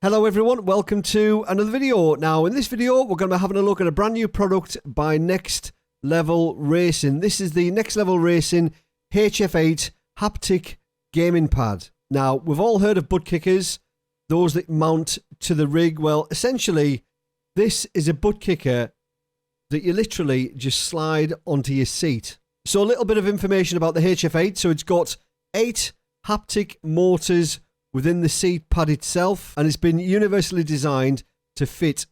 Hello everyone, welcome to another video. Now in this video we're going to be having a look at a brand new product by Next Level Racing. This is the Next Level Racing HF8 Haptic Gaming Pad. Now we've all heard of butt kickers, those that mount to the rig. Well, essentially this is a butt kicker that you literally just slide onto your seat. So a little bit of information about the HF8. So it's got 8 haptic motors within the seat pad itself, and it's been universally designed to fit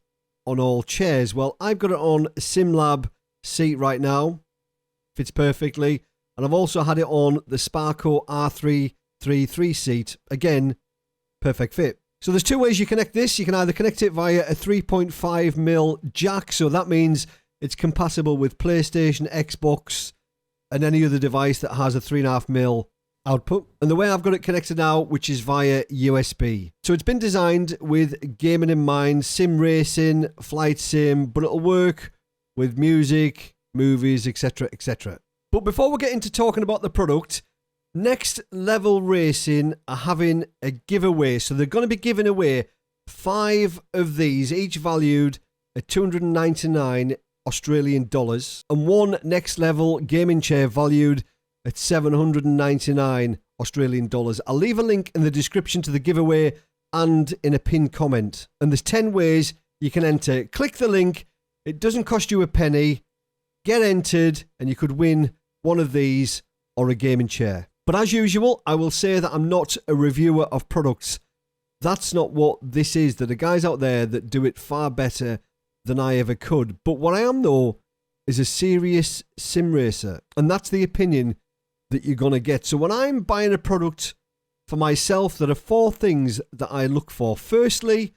on all chairs. Well, I've got it on a SimLab seat right now, fits perfectly, and I've also had it on the Sparco R333 seat, again, perfect fit. So there's two ways you connect this. You can either connect it via a 3.5mm jack, so that means it's compatible with PlayStation, Xbox, and any other device that has a 3.5mm output. And the way I've got it connected now, which is via USB. So it's been designed with gaming in mind, sim racing, flight sim, but it'll work with music, movies, etc, etc. But before we get into talking about the product, Next Level Racing are having a giveaway. So they're going to be giving away 5 of these, each valued at 299 Australian dollars, and 1 Next Level gaming chair valued at 799 Australian dollars. I'll leave a link in the description to the giveaway and in a pinned comment. And there's 10 ways you can enter. Click the link. It doesn't cost you a penny. Get entered and you could win one of these or a gaming chair. But as usual, I will say that I'm not a reviewer of products. That's not what this is. There are guys out there that do it far better than I ever could. But what I am, though, is a serious sim racer. And that's the opinion that you're going to get. So when I'm buying a product for myself, there are 4 things that I look for. Firstly,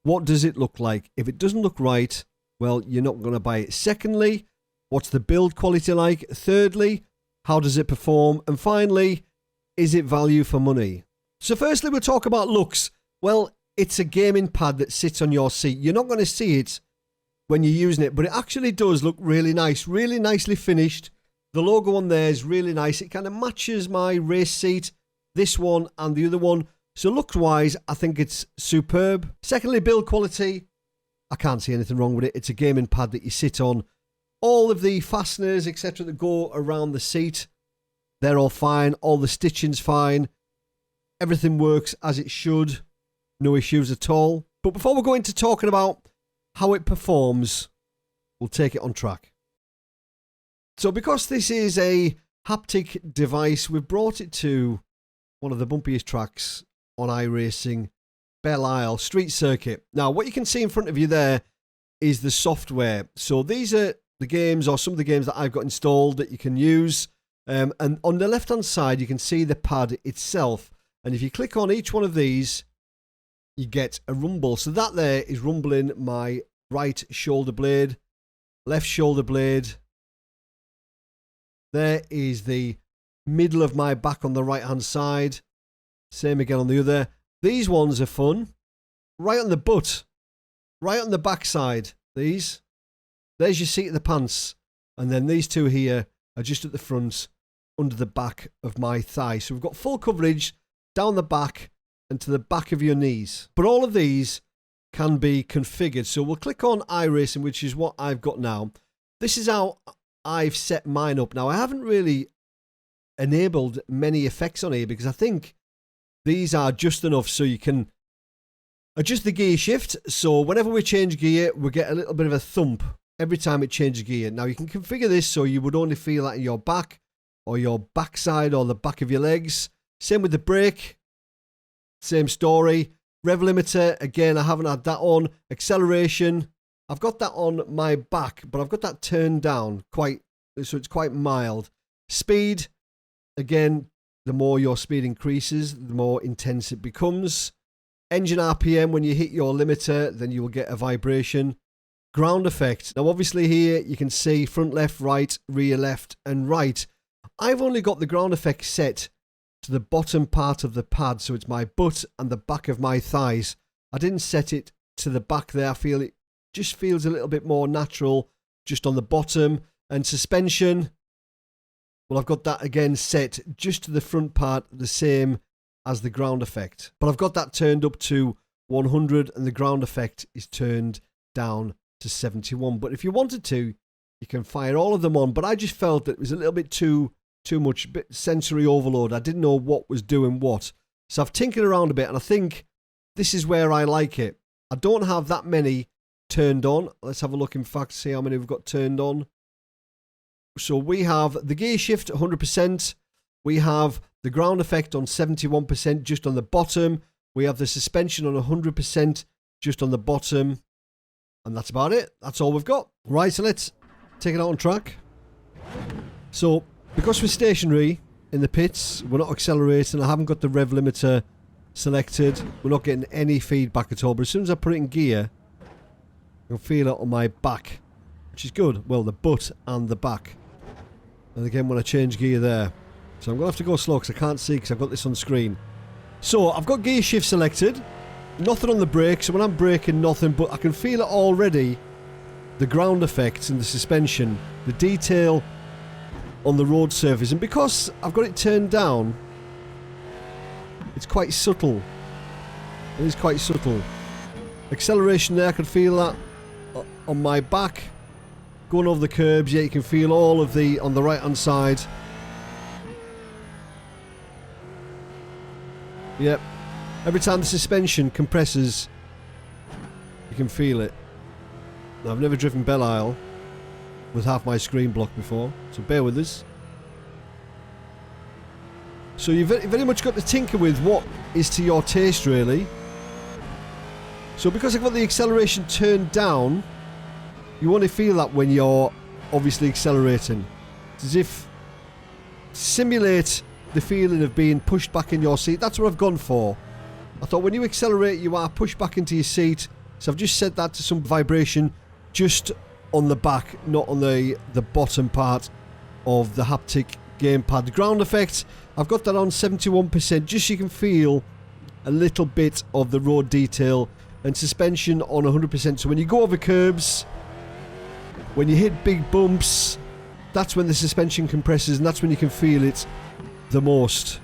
what does it look like? If it doesn't look right, well, you're not going to buy it. Secondly, what's the build quality like? Thirdly, how does it perform? And finally, is it value for money? So firstly, we'll talk about looks. Well, it's a gaming pad that sits on your seat. You're not going to see it when you're using it, but it actually does look really nice, really nicely finished. The logo on there is really nice. It kind of matches my race seat, this one and the other one. So looks-wise, I think it's superb. Secondly, build quality. I can't see anything wrong with it. It's a gaming pad that you sit on. All of the fasteners, etc. that go around the seat, they're all fine. All the stitching's fine. Everything works as it should. No issues at all. But before we go into talking about how it performs, we'll take it on track. So because this is a haptic device, we've brought it to one of the bumpiest tracks on iRacing, Belle Isle Street Circuit. Now, what you can see in front of you there is the software. So these are the games, or some of the games that I've got installed that you can use. And on the left-hand side, you can see the pad itself. And if you click on each one of these, you get a rumble. So that there is rumbling my right shoulder blade, left shoulder blade. There is the middle of my back on the right-hand side. Same again on the other. These ones are fun. Right on the butt. Right on the back side. These. There's your seat of the pants. And then these two here are just at the front, under the back of my thigh. So we've got full coverage down the back and to the back of your knees. But all of these can be configured. So we'll click on iRacing, which is what I've got now. This is how I've set mine up. Now, I haven't really enabled many effects on here because I think these are just enough so you can adjust the gear shift. So whenever we change gear, we get a little bit of a thump every time it changes gear. Now, you can configure this so you would only feel that in your back or your backside or the back of your legs. Same with the brake. Same story. Rev limiter, again, I haven't had that on. Acceleration, I've got that on my back, but I've got that turned down so it's quite mild. Speed, again, the more your speed increases, the more intense it becomes. Engine RPM, when you hit your limiter, then you will get a vibration. Ground effect. Now, obviously here you can see front left, right, rear left, and right. I've only got the ground effect set to the bottom part of the pad, so it's my butt and the back of my thighs. I didn't set it to the back there. I feel it just feels a little bit more natural just on the bottom. And suspension, well, I've got that again set just to the front part, the same as the ground effect. But I've got that turned up to 100 and the ground effect is turned down to 71. But if you wanted to, you can fire all of them on. But I just felt that it was a little bit too much, bit sensory overload. I didn't know what was doing what. So I've tinkered around a bit, and I think this is where I like it. I don't have that many turned on. Let's have a look, in fact, see how many we've got turned on. So we have the gear shift 100%. We have the ground effect on 71% just on the bottom. We have the suspension on 100% just on the bottom. And that's about it. That's all we've got. Right, so let's take it out on track. So, because we're stationary in the pits, we're not accelerating. I haven't got the rev limiter selected. We're not getting any feedback at all. But as soon as I put it in gear, I can feel it on my back, which is good. Well, the butt and the back. And again, when I change gear there. So I'm going to have to go slow because I can't see because I've got this on screen. So, I've got gear shift selected. Nothing on the brake, so when I'm braking, nothing. But I can feel it already. The ground effects and the suspension. The detail on the road surface. And because I've got it turned down, it's quite subtle. It is quite subtle. Acceleration there, I can feel that on my back. Going over the curbs, yeah, you can feel all of the, on the right hand side. Yep. Every time the suspension compresses, you can feel it. Now, I've never driven Belle Isle with half my screen blocked before, so bear with us. So you've very much got to tinker with what is to your taste, really. So because I've got the acceleration turned down, you want to feel that when you're obviously accelerating. It's as if simulate the feeling of being pushed back in your seat. That's what I've gone for. I thought when you accelerate, you are pushed back into your seat. So I've just set that to some vibration just on the back, not on the bottom part of the haptic gamepad. The ground effect, I've got that on 71%, just so you can feel a little bit of the road detail, and suspension on 100%. So when you go over curbs, when you hit big bumps, that's when the suspension compresses, and that's when you can feel it the most.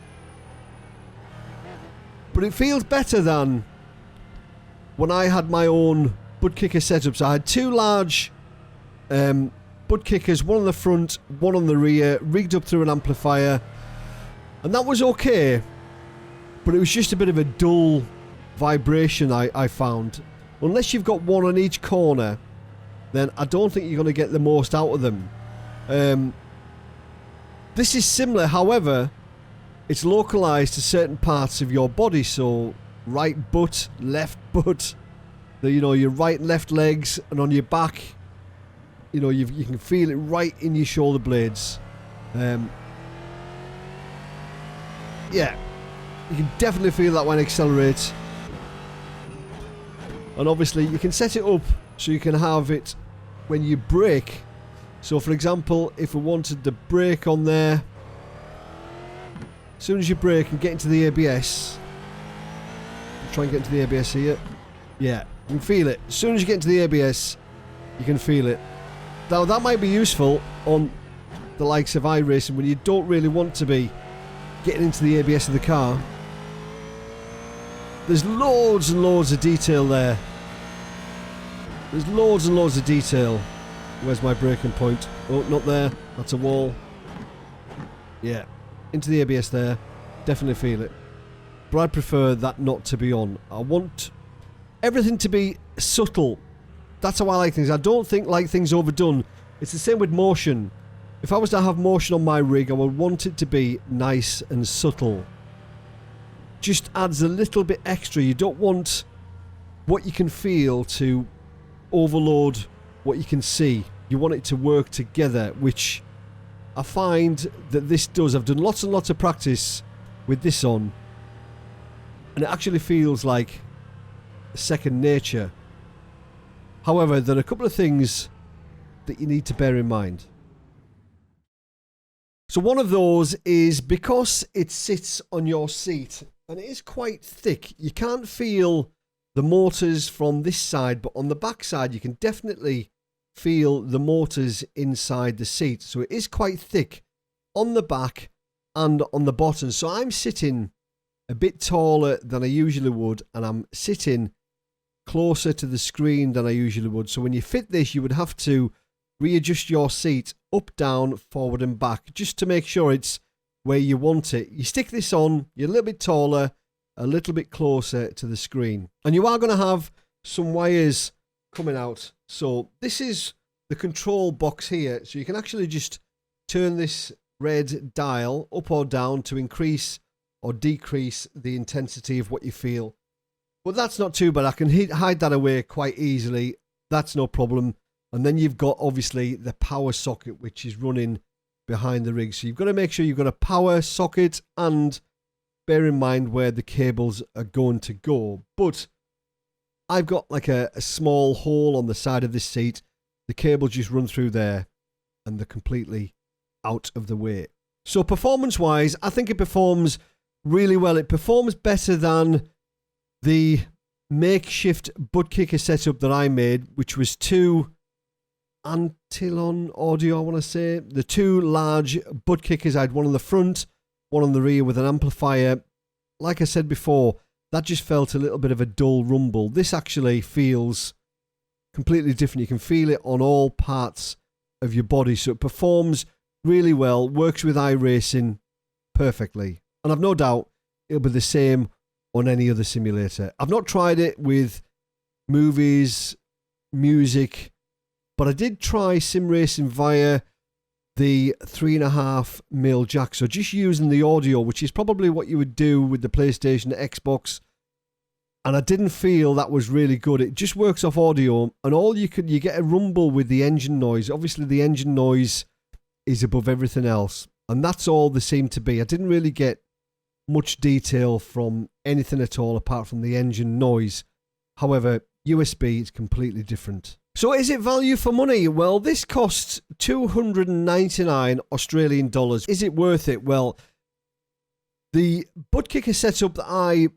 But it feels better than when I had my own butt kicker setups. I had two large butt kickers, one on the front, one on the rear, rigged up through an amplifier, and that was okay, but it was just a bit of a dull vibration I found. Unless you've got one on each corner, then I don't think you're going to get the most out of them. This is similar, however, it's localized to certain parts of your body. So right butt, left butt, your right and left legs, and on your back, you can feel it right in your shoulder blades. Yeah, you can definitely feel that when it accelerates. And obviously you can set it up so you can have it when you brake. So for example, if we wanted the brake on there, as soon as you brake and get into the ABS, try and get into the ABS here. Yeah, you can feel it. As soon as you get into the ABS, you can feel it. Now that might be useful on the likes of iRacing when you don't really want to be getting into the ABS of the car. There's loads and loads of detail there. There's loads and loads of detail. Where's my braking point? Oh, not there. That's a wall. Yeah. Into the ABS there. Definitely feel it. But I prefer that not to be on. I want everything to be subtle. That's how I like things. I don't like things overdone. It's the same with motion. If I was to have motion on my rig, I would want it to be nice and subtle. Just adds a little bit extra. You don't want what you can feel to overload what you can see. You want it to work together, which I find that this does. I've done lots and lots of practice with this on, and it actually feels like second nature. However, there are a couple of things that you need to bear in mind. So one of those is because it sits on your seat and it is quite thick, you can't feel the motors from this side, but on the back side you can definitely feel the motors inside the seat. So it is quite thick on the back and on the bottom. So I'm sitting a bit taller than I usually would, and I'm sitting closer to the screen than I usually would. So when you fit this, you would have to readjust your seat up, down, forward and back just to make sure it's where you want it. You stick this on, you're a little bit taller, a little bit closer to the screen. And you are going to have some wires coming out. So this is the control box here. So you can actually just turn this red dial up or down to increase or decrease the intensity of what you feel. But that's not too bad. I can hide that away quite easily. That's no problem. And then you've got obviously the power socket, which is running behind the rig. So you've got to make sure you've got a power socket and bear in mind where the cables are going to go. But I've got like a small hole on the side of this seat. The cables just run through there and they're completely out of the way. So performance-wise, I think it performs really well. It performs better than the makeshift butt kicker setup that I made, which was two Antilon audio, I want to say. The two large butt kickers. I had one on the front, one on the rear with an amplifier. Like I said before, that just felt a little bit of a dull rumble. This actually feels completely different. You can feel it on all parts of your body. So it performs really well, works with iRacing perfectly. And I've no doubt it'll be the same on any other simulator. I've not tried it with movies, music, but I did try sim racing via the 3.5mm jack. So just using the audio, which is probably what you would do with the PlayStation, the Xbox. And I didn't feel that was really good. It just works off audio, and you get a rumble with the engine noise. Obviously, the engine noise is above everything else, and that's all there seemed to be. I didn't really get much detail from anything at all apart from the engine noise. However, USB is completely different. So is it value for money? Well, this costs 299 Australian dollars. Is it worth it? Well, the butt kicker setup that I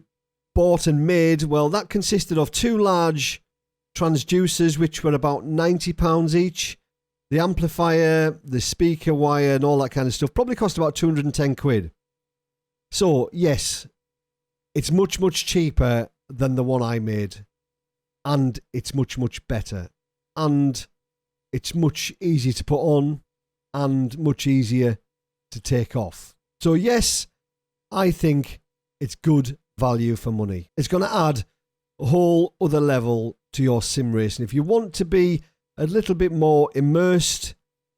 bought and made, well, that consisted of two large transducers, which were about £90 each. The amplifier, the speaker wire, and all that kind of stuff probably cost about 210 quid. So, yes, it's much, much cheaper than the one I made. And it's much, much better. And it's much easier to put on and much easier to take off. So, yes, I think it's good value for money. It's going to add a whole other level to your sim racing. If you want to be a little bit more immersed,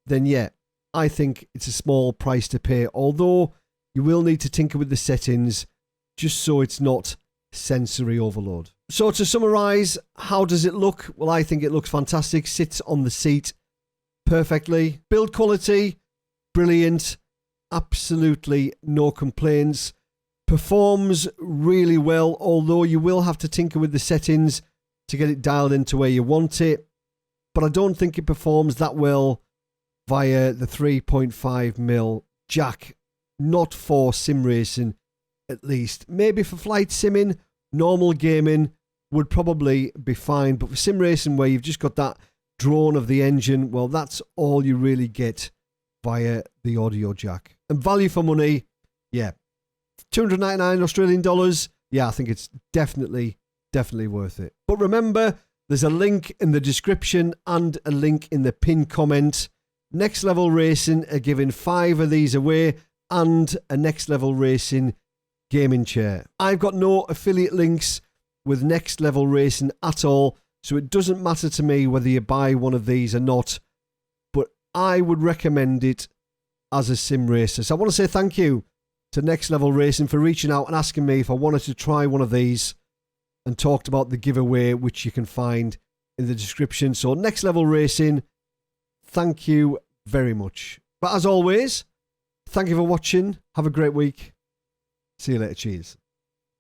then yeah, I think it's a small price to pay. Although you will need to tinker with the settings just so it's not sensory overload. So to summarize, how does it look? Well, I think it looks fantastic. Sits on the seat perfectly. Build quality, brilliant. Absolutely no complaints. Performs really well, although you will have to tinker with the settings to get it dialed into where you want it. But I don't think it performs that well via the 3.5mm jack. Not for sim racing, at least. Maybe for flight simming, normal gaming would probably be fine. But for sim racing, where you've just got that drone of the engine, well, that's all you really get via the audio jack. And value for money, yeah. 299 Australian dollars, yeah, I think it's definitely worth it. But remember, there's a link in the description and a link in the pinned comment. Next Level Racing are giving 5 of these away and a Next Level Racing gaming chair. I've got no affiliate links with Next Level Racing at all, so it doesn't matter to me whether you buy one of these or not, but I would recommend it as a sim racer. So I want to say thank you to Next Level Racing for reaching out and asking me if I wanted to try one of these, and talked about the giveaway, which you can find in the description. So Next Level Racing, thank you very much. But as always, thank you for watching. Have a great week. See you later. Cheers.